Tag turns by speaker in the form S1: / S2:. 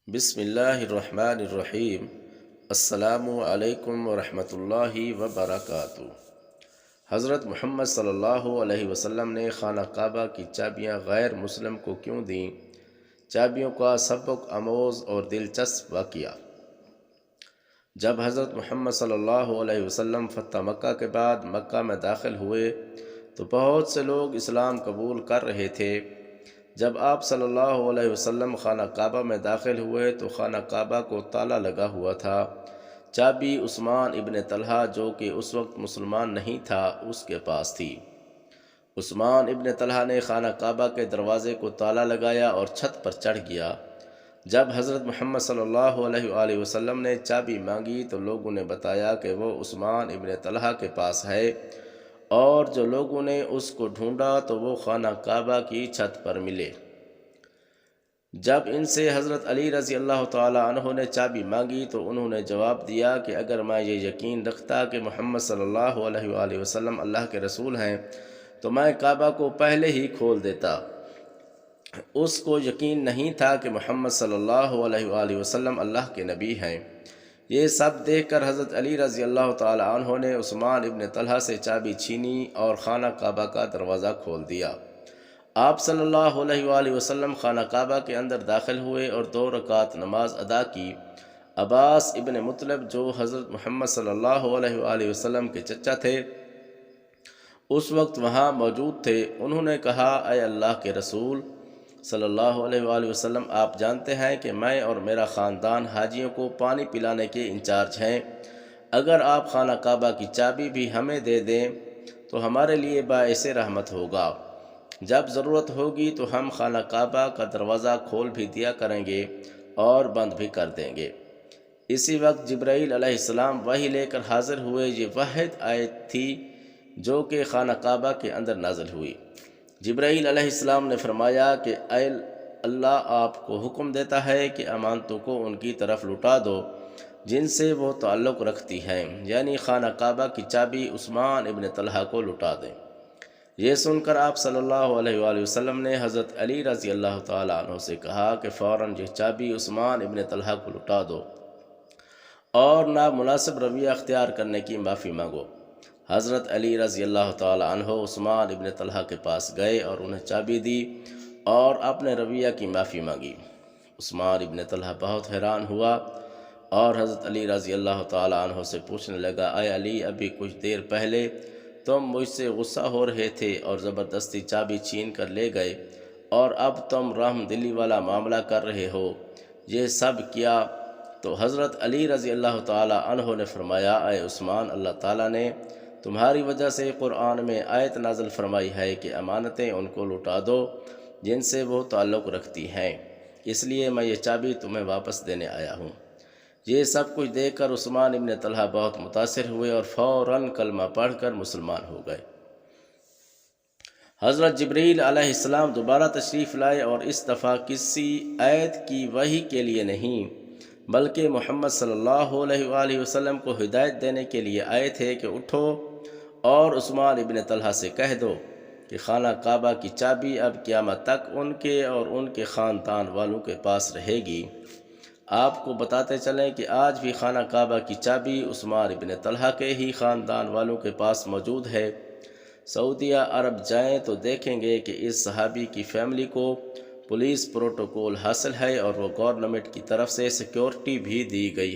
S1: بسم اللہ الرحمن الرحیم۔ السلام علیکم ورحمۃ اللہ وبرکاتہ۔ حضرت محمد صلی اللہ علیہ وسلم نے خانہ کعبہ کی چابیاں غیر مسلم کو کیوں دیں؟ چابیوں کا سبق آموز اور دلچسپ واقعہ۔ جب حضرت محمد صلی اللہ علیہ وسلم فتح مکہ کے بعد مکہ میں داخل ہوئے تو بہت سے لوگ اسلام قبول کر رہے تھے۔ جب آپ صلی اللہ علیہ وسلم خانہ کعبہ میں داخل ہوئے تو خانہ کعبہ کو تالا لگا ہوا تھا۔ چابی عثمان ابن طلحہ جو کہ اس وقت مسلمان نہیں تھا اس کے پاس تھی۔ عثمان ابن طلحہ نے خانہ کعبہ کے دروازے کو تالا لگایا اور چھت پر چڑھ گیا۔ جب حضرت محمد صلی اللہ علیہ وآلہ وسلم نے چابی مانگی تو لوگوں نے بتایا کہ وہ عثمان ابن طلحہ کے پاس ہے، اور جو لوگوں نے اس کو ڈھونڈا تو وہ خانہ کعبہ کی چھت پر ملے۔ جب ان سے حضرت علی رضی اللہ تعالی عنہ نے چابی مانگی تو انہوں نے جواب دیا کہ اگر میں یہ یقین رکھتا کہ محمد صلی اللہ علیہ وآلہ وسلم اللہ کے رسول ہیں تو میں کعبہ کو پہلے ہی کھول دیتا۔ اس کو یقین نہیں تھا کہ محمد صلی اللہ علیہ وآلہ وسلم اللہ کے نبی ہیں۔ یہ سب دیکھ کر حضرت علی رضی اللہ تعالی عنہ نے عثمان ابن طلحہ سے چابی چھینی اور خانہ کعبہ کا دروازہ کھول دیا۔ آپ صلی اللہ علیہ وآلہ وسلم خانہ کعبہ کے اندر داخل ہوئے اور 2 رکعت نماز ادا کی۔ عباس ابن مطلب جو حضرت محمد صلی اللہ علیہ وآلہ وسلم کے چچا تھے اس وقت وہاں موجود تھے۔ انہوں نے کہا، اے اللہ کے رسول صلی اللہ علیہ وآلہ وسلم، آپ جانتے ہیں کہ میں اور میرا خاندان حاجیوں کو پانی پلانے کے انچارج ہیں۔ اگر آپ خانہ کعبہ کی چابی بھی ہمیں دے دیں تو ہمارے لیے باعث رحمت ہوگا۔ جب ضرورت ہوگی تو ہم خانہ کعبہ کا دروازہ کھول بھی دیا کریں گے اور بند بھی کر دیں گے۔ اسی وقت جبرائیل علیہ السلام وحی لے کر حاضر ہوئے۔ یہ واحد آیت تھی جو کہ خانہ کعبہ کے اندر نازل ہوئی۔ جبرائیل علیہ السلام نے فرمایا کہ اے اللہ، آپ کو حکم دیتا ہے کہ امانتوں کو ان کی طرف لوٹا دو جن سے وہ تعلق رکھتی ہیں، یعنی خانہ کعبہ کی چابی عثمان ابن طلحہ کو لوٹا دیں۔ یہ سن کر آپ صلی اللہ علیہ وآلہ وسلم نے حضرت علی رضی اللہ تعالی عنہ سے کہا کہ فوراً یہ چابی عثمان ابن طلحہ کو لوٹا دو اور نامناسب رویہ اختیار کرنے کی معافی مانگو۔ حضرت علی رضی اللہ تعالی عنہ عثمان ابن طلحہ کے پاس گئے اور انہیں چابی دی اور اپنے رویہ کی معافی مانگی۔ عثمان ابن طلحہ بہت حیران ہوا اور حضرت علی رضی اللہ تعالی عنہ سے پوچھنے لگا، اے علی، ابھی کچھ دیر پہلے تم مجھ سے غصہ ہو رہے تھے اور زبردستی چابی چھین کر لے گئے، اور اب تم رحم دلی والا معاملہ کر رہے ہو، یہ سب کیا؟ تو حضرت علی رضی اللہ تعالی عنہ نے فرمایا، اے عثمان، اللہ تعالیٰ نے تمہاری وجہ سے قرآن میں آیت نازل فرمائی ہے کہ امانتیں ان کو لوٹا دو جن سے وہ تعلق رکھتی ہیں، اس لیے میں یہ چابی تمہیں واپس دینے آیا ہوں۔ یہ سب کچھ دیکھ کر عثمان ابن طلحہ بہت متاثر ہوئے اور فوراً کلمہ پڑھ کر مسلمان ہو گئے۔ حضرت جبرائیل علیہ السلام دوبارہ تشریف لائے اور اس دفعہ کسی آیت کی وحی کے لیے نہیں بلکہ محمد صلی اللہ علیہ وآلہ وسلم کو ہدایت دینے کے لیے آئے تھے کہ اٹھو اور عثمان ابن طلحہ سے کہہ دو کہ خانہ کعبہ کی چابی اب قیامت تک ان کے اور ان کے خاندان والوں کے پاس رہے گی۔ آپ کو بتاتے چلیں کہ آج بھی خانہ کعبہ کی چابی عثمان ابن طلحہ کے ہی خاندان والوں کے پاس موجود ہے۔ سعودیہ عرب جائیں تو دیکھیں گے کہ اس صحابی کی فیملی کو پولیس پروٹوکول حاصل ہے اور وہ گورنمنٹ کی طرف سے سیکیورٹی بھی دی گئی ہے۔